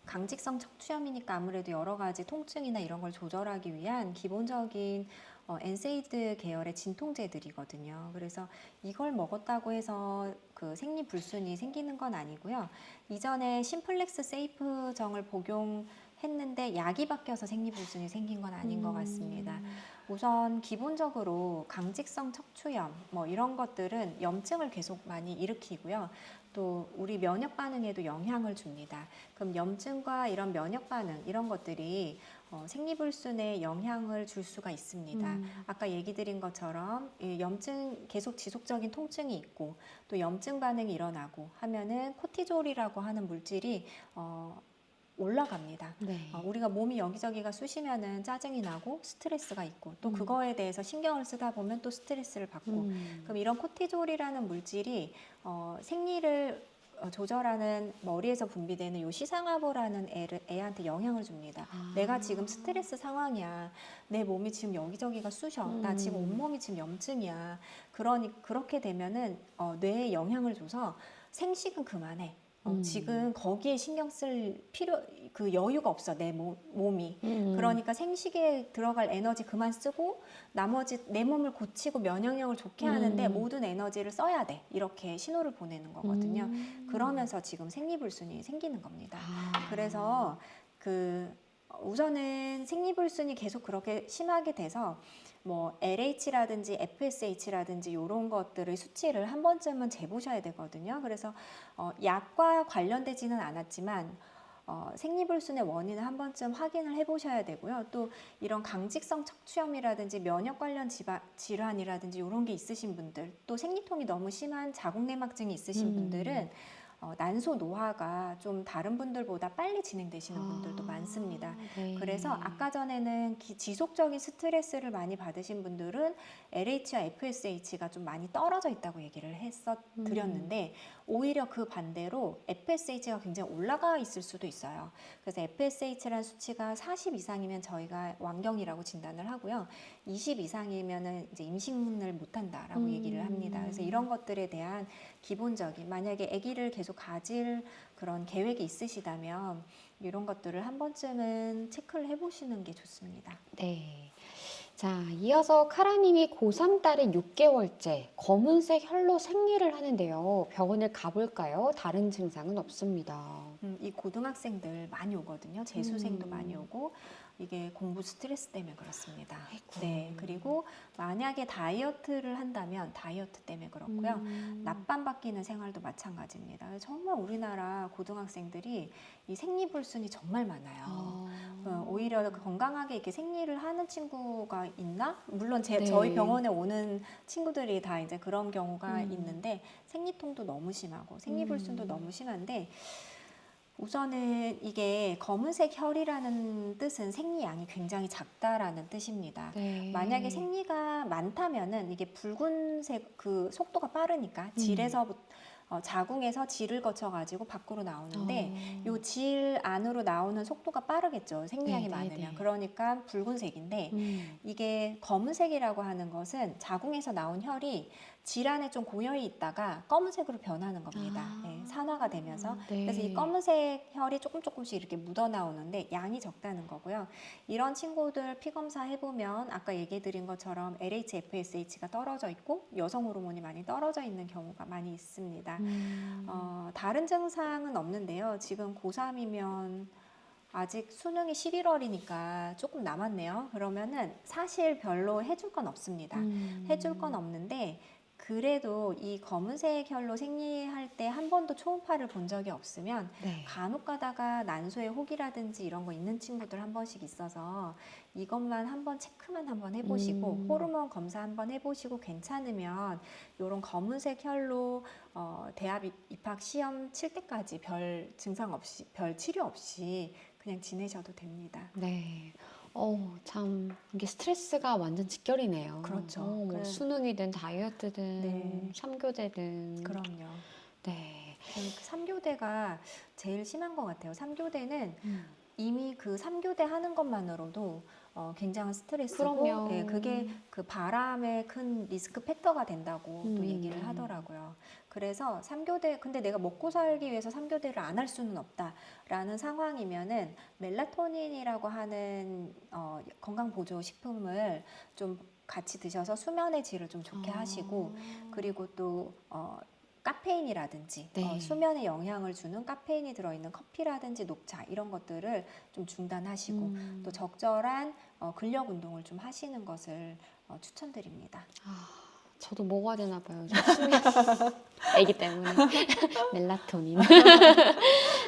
강직성 척추염이니까 아무래도 여러 가지 통증이나 이런 걸 조절하기 위한 기본적인 엔세이드 계열의 진통제들이거든요. 그래서 이걸 먹었다고 해서 그 생리불순이 생기는 건 아니고요. 이전에 심플렉스 세이프정을 복용했는데 약이 바뀌어서 생리불순이 생긴 건 아닌 것 같습니다. 우선 기본적으로 강직성 척추염 뭐 이런 것들은 염증을 계속 많이 일으키고요. 또 우리 면역 반응에도 영향을 줍니다. 그럼 염증과 이런 면역 반응 이런 것들이 생리불순에 영향을 줄 수가 있습니다. 아까 얘기 드린 것처럼 염증 계속 지속적인 통증이 있고 또 염증 반응이 일어나고 하면은 코티졸이라고 하는 물질이 올라갑니다. 네. 우리가 몸이 여기저기가 쑤시면은 짜증이 나고 스트레스가 있고 또 음. 그거에 대해서 신경을 쓰다 보면 또 스트레스를 받고 그럼 이런 코티졸이라는 물질이 생리를 조절하는 머리에서 분비되는 요 시상하보라는 애한테 영향을 줍니다. 내가 지금 스트레스 상황이야. 내 몸이 지금 여기저기가 쑤셔. 나 지금 온몸이 지금 염증이야. 그렇게 되면은 뇌에 영향을 줘서 생식은 그만해. 지금 거기에 신경 쓸 그 여유가 없어, 내 몸이. 그러니까 생식에 들어갈 에너지 그만 쓰고, 나머지 내 몸을 고치고 면역력을 좋게 하는데 모든 에너지를 써야 돼. 이렇게 신호를 보내는 거거든요. 그러면서 지금 생리불순이 생기는 겁니다. 그래서 우선은 생리불순이 계속 그렇게 심하게 돼서 뭐 LH라든지 FSH라든지 이런 것들의 수치를 한 번쯤은 재보셔야 되거든요. 그래서 약과 관련되지는 않았지만 생리불순의 원인을 한 번쯤 확인을 해보셔야 되고요. 또 이런 강직성 척추염이라든지 면역 관련 질환이라든지 이런 게 있으신 분들, 또 생리통이 너무 심한 자궁내막증이 있으신 분들은 난소 노화가 좀 다른 분들보다 빨리 진행되시는 분들도 많습니다. 네. 그래서 아까 전에는 지속적인 스트레스를 많이 받으신 분들은 LH와 FSH가 좀 많이 떨어져 있다고 얘기를 드렸는데 오히려 그 반대로 FSH가 굉장히 올라가 있을 수도 있어요. 그래서 FSH라는 수치가 40 이상이면 저희가 완경이라고 진단을 하고요. 20 이상이면은 이제 임신을 못한다라고 얘기를 합니다. 그래서 이런 것들에 대한 기본적인, 만약에 아기를 계속 가질 그런 계획이 있으시다면 이런 것들을 한 번쯤은 체크를 해보시는 게 좋습니다. 네. 자, 이어서 카라님이 고3 딸이 6개월째 검은색 혈로 생리를 하는데요. 병원을 가볼까요? 다른 증상은 없습니다. 이 고등학생들 많이 오거든요. 재수생도 많이 오고 이게 공부 스트레스 때문에 그렇습니다. 아이고. 네, 그리고 만약에 다이어트를 한다면 다이어트 때문에 그렇고요. 낮밤 바뀌는 생활도 마찬가지입니다. 정말 우리나라 고등학생들이 이 생리불순이 정말 많아요. 오히려 건강하게 이렇게 생리를 하는 친구가 있나? 물론 네. 저희 병원에 오는 친구들이 다 이제 그런 경우가 있는데 생리통도 너무 심하고 생리불순도 너무 심한데 우선은 이게 검은색 혈이라는 뜻은 생리양이 굉장히 작다라는 뜻입니다. 네. 만약에 생리가 많다면은 이게 붉은색 그 속도가 빠르니까 자궁에서 질을 거쳐가지고 밖으로 나오는데 요 질 안으로 나오는 속도가 빠르겠죠. 생리양이 많으면. 그러니까 붉은색인데 이게 검은색이라고 하는 것은 자궁에서 나온 혈이 질 안에 좀 고여있 있다가 검은색으로 변하는 겁니다. 네, 산화가 되면서. 네. 그래서 이 검은색 혈이 조금씩 이렇게 묻어 나오는데 양이 적다는 거고요. 이런 친구들 피검사 해보면 아까 얘기해드린 것처럼 LH, FSH가 떨어져 있고 여성 호르몬이 많이 떨어져 있는 경우가 많이 있습니다. 다른 증상은 없는데요. 지금 고3이면 아직 수능이 11월이니까 조금 남았네요. 그러면은 사실 별로 해줄 건 없습니다. 해줄 건 없는데 그래도 이 검은색 혈로 생리할 때 한 번도 초음파를 본 적이 없으면 네. 간혹 가다가 난소에 혹이라든지 이런 거 있는 친구들 한 번씩 있어서 이것만 한번 체크만 한번 해보시고 호르몬 검사 한번 해보시고 괜찮으면 이런 검은색 혈로 대학 입학 시험 칠 때까지 별 증상 없이 별 치료 없이 그냥 지내셔도 됩니다. 네. 참 이게 스트레스가 완전 직결이네요. 그렇죠. 뭐 수능이든 다이어트든 네. 3교대든. 그럼요. 네. 그 3교대가 제일 심한 것 같아요. 3교대는 이미 그 3교대 하는 것만으로도 굉장한 스트레스고 그럼요. 네, 그게 그 바람의 큰 리스크 팩터가 된다고 또 얘기를 하더라고요. 그래서 3교대 근데 내가 먹고 살기 위해서 3교대를 안 할 수는 없다라는 상황이면은 멜라토닌이라고 하는 건강보조 식품을 좀 같이 드셔서 수면의 질을 좀 좋게 하시고 그리고 또 카페인이라든지 네. 수면에 영향을 주는 카페인이 들어있는 커피라든지 녹차 이런 것들을 좀 중단하시고 또 적절한 근력 운동을 좀 하시는 것을 추천드립니다. 저도 먹어야 되나 봐요. 애기 때문에. 멜라토닌.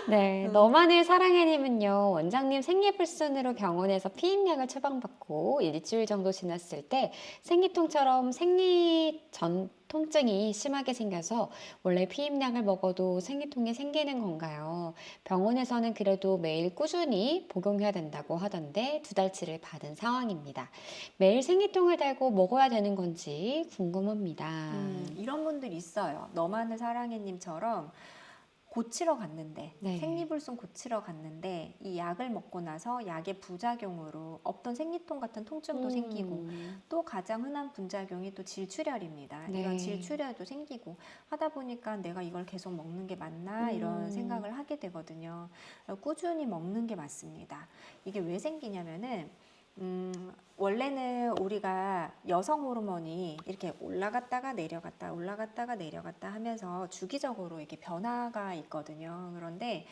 네, 너만을 사랑해님은요. 원장님 생리불순으로 병원에서 피임약을 처방받고 일주일 정도 지났을 때 생리통처럼 생리 전통 통증이 심하게 생겨서 원래 피임약을 먹어도 생리통이 생기는 건가요? 병원에서는 그래도 매일 꾸준히 복용해야 된다고 하던데 2달치를 받은 상황입니다. 매일 생리통을 달고 먹어야 되는 건지 궁금합니다. 이런 분들 있어요. 너만을 사랑해님처럼 고치러 갔는데 네. 생리불순 고치러 갔는데 이 약을 먹고 나서 약의 부작용으로 없던 생리통 같은 통증도 생기고 또 가장 흔한 부작용이 또 질출혈입니다. 네. 이런 질출혈도 생기고 하다 보니까 내가 이걸 계속 먹는 게 맞나 이런 생각을 하게 되거든요. 꾸준히 먹는 게 맞습니다. 이게 왜 생기냐면은 원래는 우리가 여성 호르몬이 이렇게 올라갔다가 내려갔다 하면서 주기적으로 이렇게 변화가 있거든요. 그런데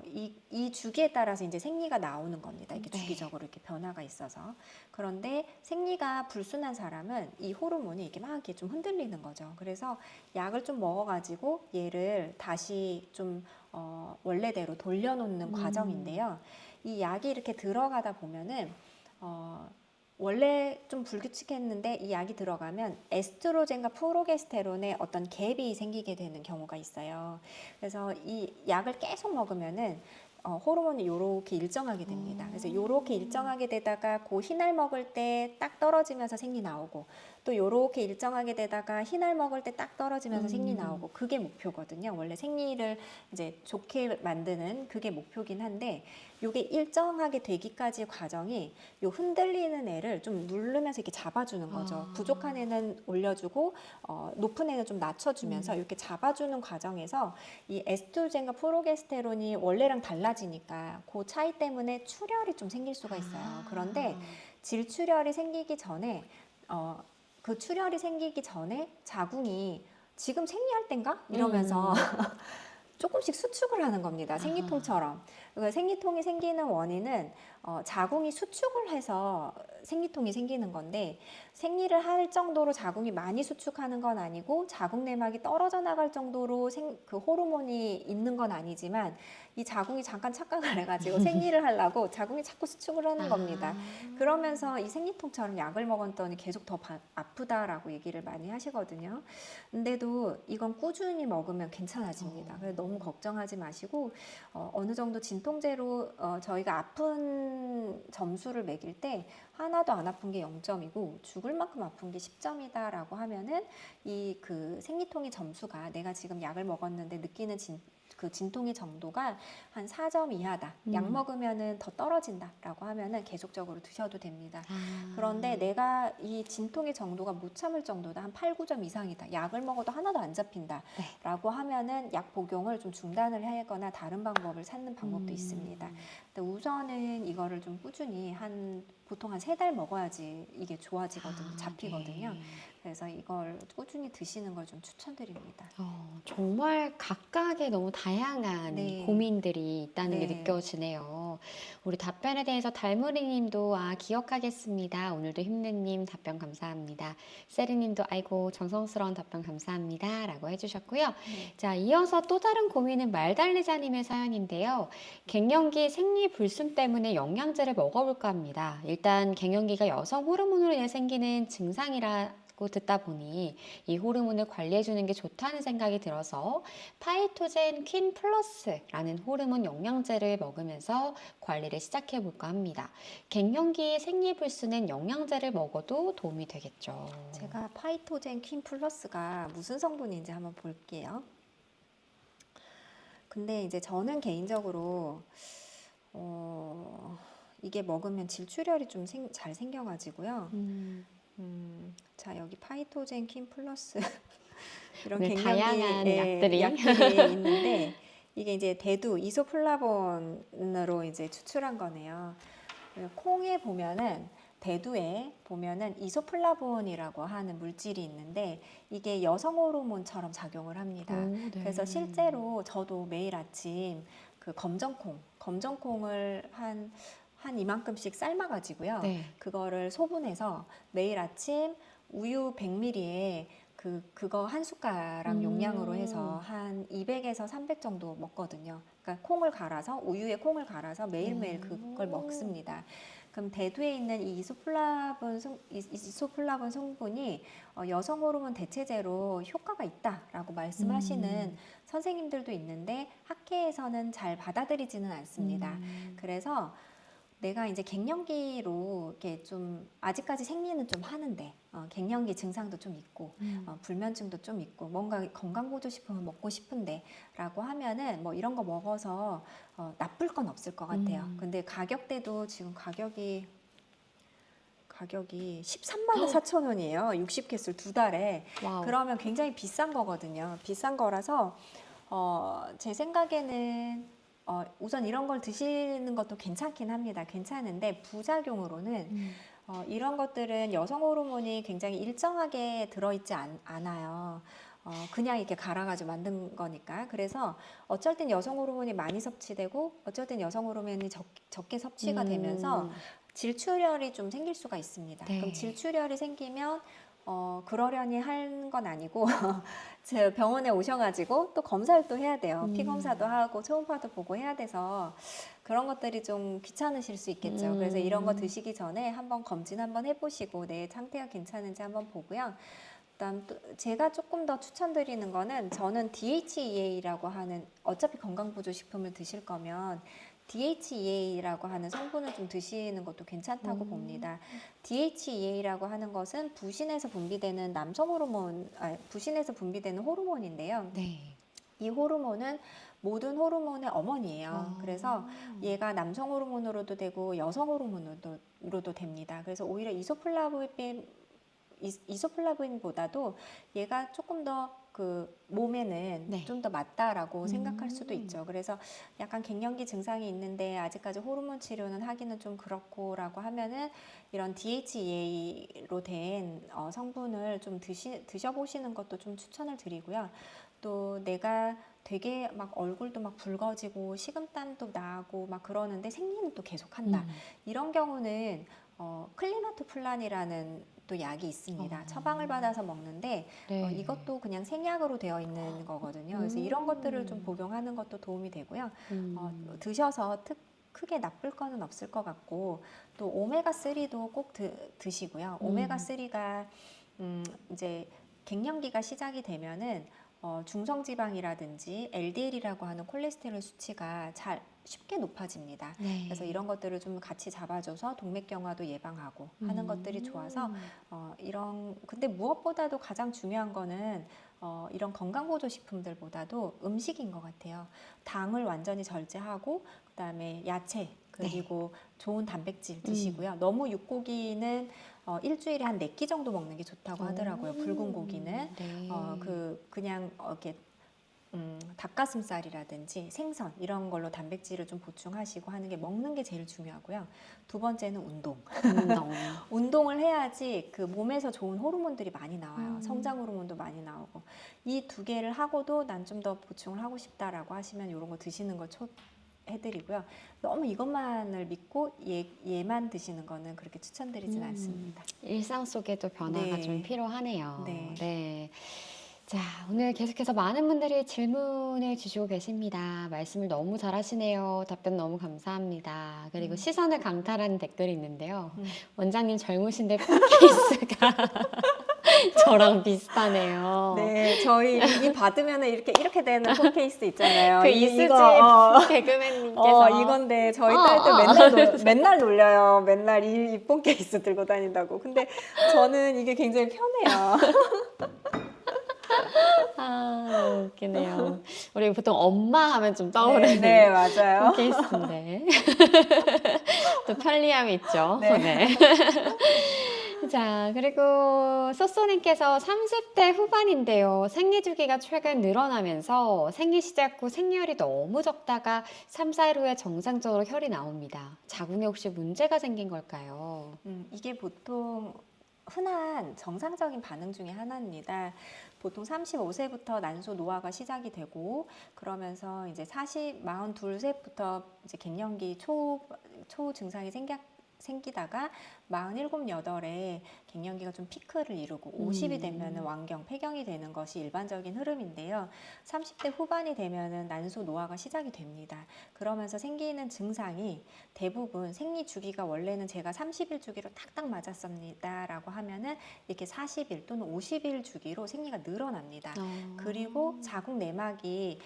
이 주기에 따라서 이제 생리가 나오는 겁니다. 이렇게 네. 주기적으로 이렇게 변화가 있어서. 그런데 생리가 불순한 사람은 이 호르몬이 이렇게 막 이렇게 좀 흔들리는 거죠. 그래서 약을 좀 먹어가지고 얘를 다시 좀 원래대로 돌려놓는 과정인데요. 이 약이 이렇게 들어가다 보면은 원래 좀 불규칙했는데 이 약이 들어가면 에스트로겐과 프로게스테론의 어떤 갭이 생기게 되는 경우가 있어요. 그래서 이 약을 계속 먹으면은 호르몬이 요렇게 일정하게 됩니다. 그래서 요렇게 일정하게 되다가 그 흰알 먹을 때 딱 떨어지면서 생리 나오고 또 요렇게 일정하게 되다가 흰알 먹을 때 딱 떨어지면서 생리 나오고 그게 목표거든요. 원래 생리를 이제 좋게 만드는 그게 목표긴 한데 요게 일정하게 되기까지 과정이 요 흔들리는 애를 좀 누르면서 이렇게 잡아주는 거죠. 부족한 애는 올려주고 높은 애는 좀 낮춰주면서 이렇게 잡아주는 과정에서 이 에스트로겐과 프로게스테론이 원래랑 달라지니까 그 차이 때문에 출혈이 좀 생길 수가 있어요. 그런데 질출혈이 생기기 전에 그 출혈이 생기기 전에 자궁이 지금 생리할 땐가? 이러면서 조금씩 수축을 하는 겁니다. 생리통처럼. 그러니까 생리통이 생기는 원인은 자궁이 수축을 해서 생리통이 생기는 건데 생리를 할 정도로 자궁이 많이 수축하는 건 아니고 자궁 내막이 떨어져 나갈 정도로 그 호르몬이 있는 건 아니지만 이 자궁이 잠깐 착각을 해가지고 생리를 하려고 자궁이 자꾸 수축을 하는 겁니다. 그러면서 이 생리통처럼 약을 먹었더니 계속 더 아프다라고 얘기를 많이 하시거든요. 근데도 이건 꾸준히 먹으면 괜찮아집니다. 그래서 너무 걱정하지 마시고 어느 정도 진통제로 저희가 아픈 점수를 매길 때 하나도 안 아픈 게 0점이고 죽을 만큼 아픈 게 10점이다라고 하면은 이 그 생리통의 점수가 내가 지금 약을 먹었는데 느끼는 그 진통의 정도가 한 4점 이하다. 약 먹으면은 더 떨어진다라고 하면은 계속적으로 드셔도 됩니다. 그런데 내가 이 진통의 정도가 못 참을 정도다. 한 8, 9점 이상이다. 약을 먹어도 하나도 안 잡힌다라고 하면은 약 복용을 좀 중단을 하거나 다른 방법을 찾는 방법도 있습니다. 근데 우선은 이거를 좀 꾸준히 보통 한 3달 먹어야지 이게 좋아지거든요. 잡히거든요. 네. 그래서 이걸 꾸준히 드시는 걸 좀 추천드립니다. 정말 각각의 너무 다양한 네. 고민들이 있다는 게 네. 느껴지네요. 우리 답변에 대해서 달무리님도 기억하겠습니다. 오늘도 힘내님 답변 감사합니다. 세리님도 아이고 정성스러운 답변 감사합니다. 라고 해주셨고요. 자, 이어서 또 다른 고민은 말달리자님의 사연인데요. 갱년기 생리 불순 때문에 영양제를 먹어볼까 합니다. 일단 갱년기가 여성 호르몬으로 인해 생기는 증상이라고 듣다 보니 이 호르몬을 관리해주는 게 좋다는 생각이 들어서 파이토젠 퀸 플러스라는 호르몬 영양제를 먹으면서 관리를 시작해 볼까 합니다. 갱년기 생리불순엔 영양제를 먹어도 도움이 되겠죠. 제가 파이토젠 퀸 플러스가 무슨 성분인지 한번 볼게요. 근데 이제 저는 개인적으로 이게 먹으면 질출혈이 좀 잘 생겨가지고요. 자, 여기 파이토젠 퀸 플러스 이런 네, 갱년기 다양한 약들이 있는데 이게 이제 대두 이소플라본으로 이제 추출한 거네요. 콩에 보면은 대두에 보면은 이소플라본이라고 하는 물질이 있는데 이게 여성 호르몬처럼 작용을 합니다. 네. 그래서 실제로 저도 매일 아침 그 검정콩을 한 이만큼씩 삶아가지고요. 네. 그거를 소분해서 매일 아침 우유 100ml에 그거 한 숟가락 용량으로 해서 한 200에서 300 정도 먹거든요. 그러니까 우유에 콩을 갈아서 매일매일 그걸 먹습니다. 그럼 대두에 있는 이 이소플라본 성분이 여성 호르몬 대체제로 효과가 있다라고 말씀하시는 선생님들도 있는데 학계에서는 잘 받아들이지는 않습니다. 그래서 내가 이제 갱년기로 이렇게 좀 아직까지 생리는 좀 하는데 갱년기 증상도 좀 있고 불면증도 좀 있고 뭔가 건강보조식품을 먹고 싶은데라고 하면은 뭐 이런 거 먹어서 나쁠 건 없을 것 같아요. 근데 가격대도 지금 가격이 13만 원 4천 원이에요. 60캡슐 2달에. 와우. 그러면 굉장히 비싼 거거든요. 비싼 거라서 제 생각에는 우선 이런 걸 드시는 것도 괜찮긴 합니다. 괜찮은데 부작용으로는 이런 것들은 여성 호르몬이 굉장히 일정하게 들어있지 않아요. 그냥 이렇게 갈아가지고 만든 거니까. 그래서 어쩔 땐 여성 호르몬이 많이 섭취되고 어쩔 땐 여성 호르몬이 적게 섭취가 되면서 질출혈이 좀 생길 수가 있습니다. 네. 그럼 질출혈이 생기면 그러려니 한 건 아니고 제 병원에 오셔가지고 또 검사를 또 해야 돼요. 피 검사도 하고 초음파도 보고 해야 돼서 그런 것들이 좀 귀찮으실 수 있겠죠. 그래서 이런 거 드시기 전에 한번 검진 한번 해보시고 내 상태가 괜찮은지 한번 보고요. 그다음 또 제가 조금 더 추천드리는 거는 저는 DHEA라고 하는 어차피 건강보조식품을 드실 거면 DHEA라고 하는 성분을 좀 드시는 것도 괜찮다고 봅니다. DHEA라고 하는 것은 부신에서 분비되는 부신에서 분비되는 호르몬인데요. 네. 이 호르몬은 모든 호르몬의 어머니예요. 그래서 얘가 남성 호르몬으로도 되고 여성 호르몬으로도 됩니다. 그래서 오히려 이소플라보인보다도 얘가 조금 더 그 몸에는 네. 좀 더 맞다라고 생각할 수도 있죠. 그래서 약간 갱년기 증상이 있는데 아직까지 호르몬 치료는 하기는 좀 그렇고라고 하면은 이런 DHEA로 된 성분을 좀 드셔보시는 것도 좀 추천을 드리고요. 또 내가 되게 막 얼굴도 막 붉어지고 식은땀도 나고 막 그러는데 생리는 또 계속한다. 이런 경우는 클리나토플란이라는 또 약이 있습니다. 처방을 받아서 먹는데 네. 이것도 그냥 생약으로 되어 있는 거거든요. 그래서 이런 것들을 좀 복용하는 것도 도움이 되고요. 드셔서 크게 나쁠 거는 없을 것 같고 또 오메가3도 꼭 드시고요. 오메가3가 이제 갱년기가 시작이 되면은 중성지방이라든지 LDL이라고 하는 콜레스테롤 수치가 쉽게 높아집니다. 네. 그래서 이런 것들을 좀 같이 잡아줘서 동맥경화도 예방하고 하는 것들이 좋아서 근데 무엇보다도 가장 중요한 거는 이런 건강보조식품들보다도 음식인 것 같아요. 당을 완전히 절제하고 그다음에 야채 그리고 좋은 단백질 드시고요. 너무 육고기는 일주일에 한 4끼 정도 먹는 게 좋다고 하더라고요. 붉은 고기는 네. 그냥 이렇게 닭가슴살이라든지 생선 이런 걸로 단백질을 좀 보충하시고 하는 게 먹는 게 제일 중요하고요. 두 번째는 운동. 운동을 해야지 그 몸에서 좋은 호르몬들이 많이 나와요. 성장 호르몬도 많이 나오고 이 2개를 하고도 난 좀 더 보충을 하고 싶다라고 하시면 이런 거 드시는 걸 해드리고요. 너무 이것만을 믿고 얘만 드시는 거는 그렇게 추천드리진 않습니다. 일상 속에도 변화가 네. 좀 필요하네요. 네. 네. 자, 오늘 계속해서 많은 분들이 질문을 주시고 계십니다. 말씀을 너무 잘하시네요. 답변 너무 감사합니다. 그리고 시선을 강탈하는 댓글이 있는데요. 원장님 젊으신데 폰케이스가 저랑 비슷하네요. 네, 저희 이 받으면 이렇게 되는 폰케이스 있잖아요. 그 이수지 개그맨님께서 이건데 저희 딸들 맨날 놀려요. 맨날 이 폰케이스 들고 다닌다고. 근데 저는 이게 굉장히 편해요. 너무 웃기네요. 우리 보통 엄마 하면 좀 떠오르는 네, 맞아요. 케이스인데 또 편리함이 있죠. 네. 네. 자, 그리고 소소님께서 30대 후반인데요. 생리 주기가 최근 늘어나면서 생리 시작 후 생리혈이 너무 적다가 3, 4일 후에 정상적으로 혈이 나옵니다. 자궁에 혹시 문제가 생긴 걸까요? 이게 보통 흔한 정상적인 반응 중에 하나입니다. 보통 35세부터 난소 노화가 시작이 되고 그러면서 이제 42, 3부터 이제 갱년기 초 증상이 생기다가 47, 8에 갱년기가 좀 피크를 이루고 50이 되면은 완경, 폐경이 되는 것이 일반적인 흐름인데요. 30대 후반이 되면은 난소 노화가 시작이 됩니다. 그러면서 생기는 증상이 대부분 생리 주기가 원래는 제가 30일 주기로 탁탁 맞았습니다라고 하면은 이렇게 40일 또는 50일 주기로 생리가 늘어납니다. 그리고 자궁 내막이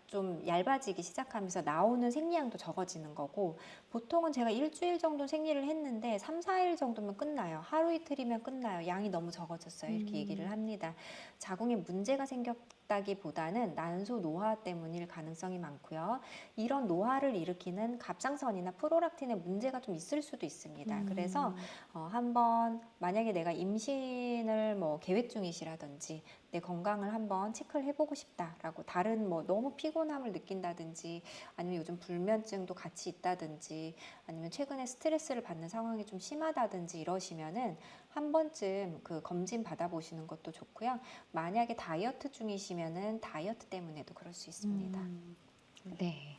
좀 얇아지기 시작하면서 나오는 생리량도 적어지는 거고, 보통은 제가 일주일 정도 생리를 했는데 3, 4일 정도면 끝나요. 하루 이틀이면 끝나요. 양이 너무 적어졌어요. 이렇게 얘기를 합니다. 자궁에 문제가 생겼다기보다는 난소 노화 때문일 가능성이 많고요. 이런 노화를 일으키는 갑상선이나 프로락틴에 문제가 좀 있을 수도 있습니다. 그래서 한번 만약에 내가 임신을 뭐 계획 중이시라든지 내 건강을 한번 체크를 해보고 싶다라고, 다른 뭐 너무 피곤함을 느낀다든지 아니면 요즘 불면증도 같이 있다든지 아니면 최근에 스트레스를 받는 상황이 좀 심하다든지 이러시면은 한 번쯤 그 검진 받아보시는 것도 좋고요. 만약에 다이어트 중이시면은 다이어트 때문에도 그럴 수 있습니다. 네.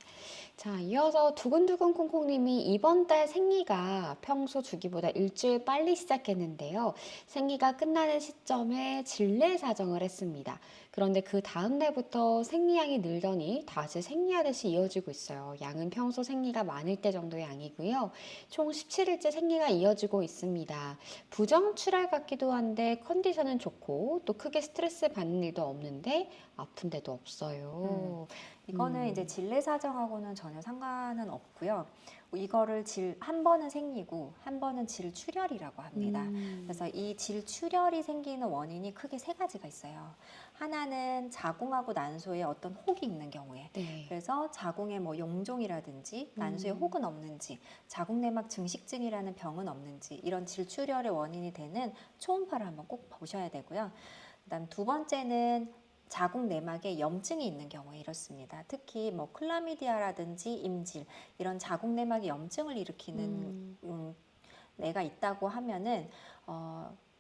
자, 이어서 두근두근 콩콩님이 이번 달 생리가 평소 주기보다 일주일 빨리 시작했는데요. 생리가 끝나는 시점에 질내 사정을 했습니다. 그런데 그 다음 날부터 생리량이 늘더니 다시 생리하듯이 이어지고 있어요. 양은 평소 생리가 많을 때 정도의 양이고요. 총 17일째 생리가 이어지고 있습니다. 부정 출혈 같기도 한데 컨디션은 좋고 또 크게 스트레스 받는 일도 없는데 아픈 데도 없어요. 이거는 이제 질내 사정하고는 전혀 상관은 없고요. 이거를 한 번은 생리고 한 번은 질출혈이라고 합니다. 그래서 이 질출혈이 생기는 원인이 크게 세 가지가 있어요. 하나는 자궁하고 난소에 어떤 혹이 있는 경우에, 네. 그래서 자궁에 뭐 용종이라든지 난소에 혹은 없는지, 자궁내막 증식증이라는 병은 없는지, 이런 질출혈의 원인이 되는 초음파를 한번 꼭 보셔야 되고요. 그다음 두 번째는 자궁 내막에 염증이 있는 경우에 이렇습니다. 특히 뭐 클라미디아라든지 임질, 이런 자궁 내막에 염증을 일으키는 애가 있다고 하면은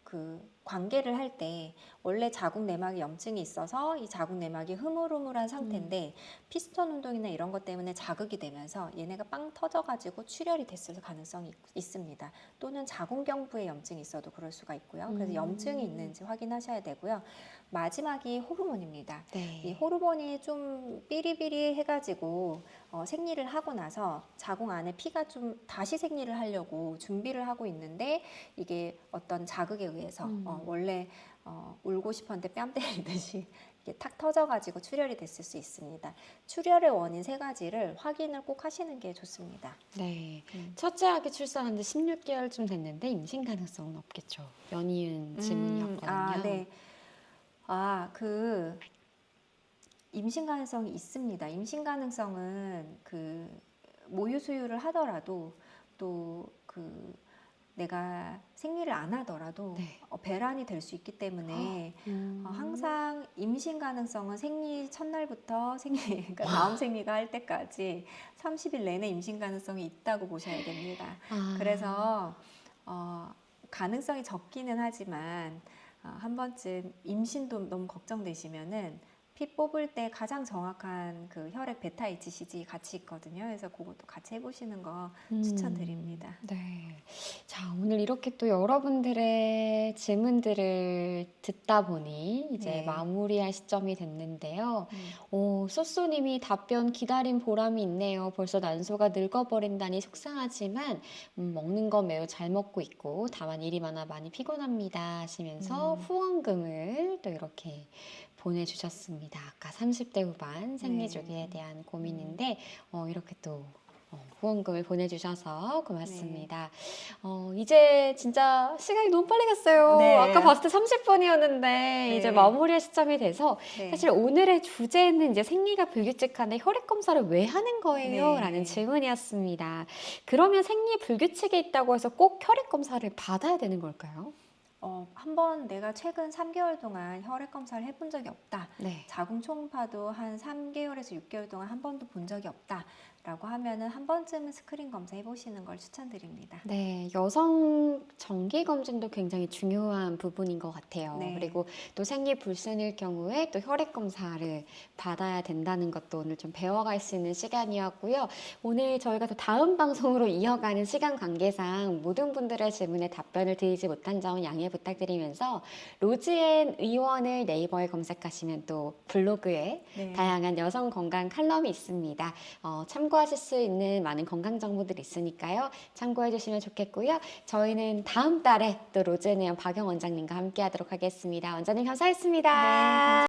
그 관계를 할 때 원래 자궁 내막에 염증이 있어서 이 자궁 내막이 흐물흐물한 상태인데 피스톤 운동이나 이런 것 때문에 자극이 되면서 얘네가 빵 터져가지고 출혈이 됐을 가능성이 있습니다. 또는 자궁경부에 염증이 있어도 그럴 수가 있고요. 그래서 염증이 있는지 확인하셔야 되고요. 마지막이 호르몬입니다. 네. 이 호르몬이 좀 삐리삐리 해가지고 생리를 하고 나서 자궁 안에 피가 좀 다시 생리를 하려고 준비를 하고 있는데, 이게 어떤 자극에 의해서 원래 울고 싶었는데 뺨 때리듯이 이게 탁 터져가지고 출혈이 됐을 수 있습니다. 출혈의 원인 세 가지를 확인을 꼭 하시는 게 좋습니다. 네. 첫째 아기 출산한 지 16개월쯤 됐는데 임신 가능성은 없겠죠. 연이은 질문이었거든요. 네. 그 임신 가능성이 있습니다. 임신 가능성은 그 모유 수유를 하더라도 또 그 내가 생리를 안 하더라도 네. 배란이 될 수 있기 때문에 항상 임신 가능성은 생리 첫날부터 그러니까 다음 생리가 할 때까지 30일 내내 임신 가능성이 있다고 보셔야 됩니다. 그래서 가능성이 적기는 하지만 한 번쯤 임신도 너무 걱정되시면은 피 뽑을 때 가장 정확한 그 혈액 베타 HCG 같이 있거든요. 그래서 그것도 같이 해보시는 거 추천드립니다. 네. 자, 오늘 이렇게 또 여러분들의 질문들을 듣다 보니 이제 네. 마무리할 시점이 됐는데요. 쏘쏘님이 답변 기다린 보람이 있네요. 벌써 난소가 늙어버린다니 속상하지만 먹는 거 매우 잘 먹고 있고 다만 일이 많아 많이 피곤합니다 하시면서 후원금을 또 이렇게 보내주셨습니다. 아까 30대 후반 생리 주기에 대한 고민인데 이렇게 또 후원금을 보내주셔서 고맙습니다. 이제 진짜 시간이 너무 빨리 갔어요. 네. 아까 봤을 때 30분이었는데 이제 마무리할 시점이 돼서 사실 오늘의 주제는 이제 생리가 불규칙한데 혈액 검사를 왜 하는 거예요? 라는 질문이었습니다. 그러면 생리 불규칙이 있다고 해서 꼭 혈액 검사를 받아야 되는 걸까요? 한번 내가 최근 3개월 동안 혈액 검사를 해본 적이 없다. 네. 자궁 초음파도 한 3개월에서 6개월 동안 한 번도 본 적이 없다. 라고 하면은 한 번쯤은 스크린 검사해 보시는 걸 추천드립니다. 네, 여성 정기 검진도 굉장히 중요한 부분인 것 같아요. 네. 그리고 또 생리 불순일 경우에 또 혈액 검사를 받아야 된다는 것도 오늘 좀 배워갈 수 있는 시간이었고요. 오늘 저희가 또 다음 방송으로 이어가는 시간 관계상 모든 분들의 질문에 답변을 드리지 못한 점 양해 부탁드리면서 로즈앤 의원을 네이버에 검색하시면 또 블로그에 네. 다양한 여성 건강 칼럼이 있습니다. 참고하실 수 있는 많은 건강 정보들이 있으니까요. 참고해 주시면 좋겠고요. 저희는 다음 달에 또 로즈앤 의원 박영 원장님과 함께 하도록 하겠습니다. 원장님 감사했습니다. 네,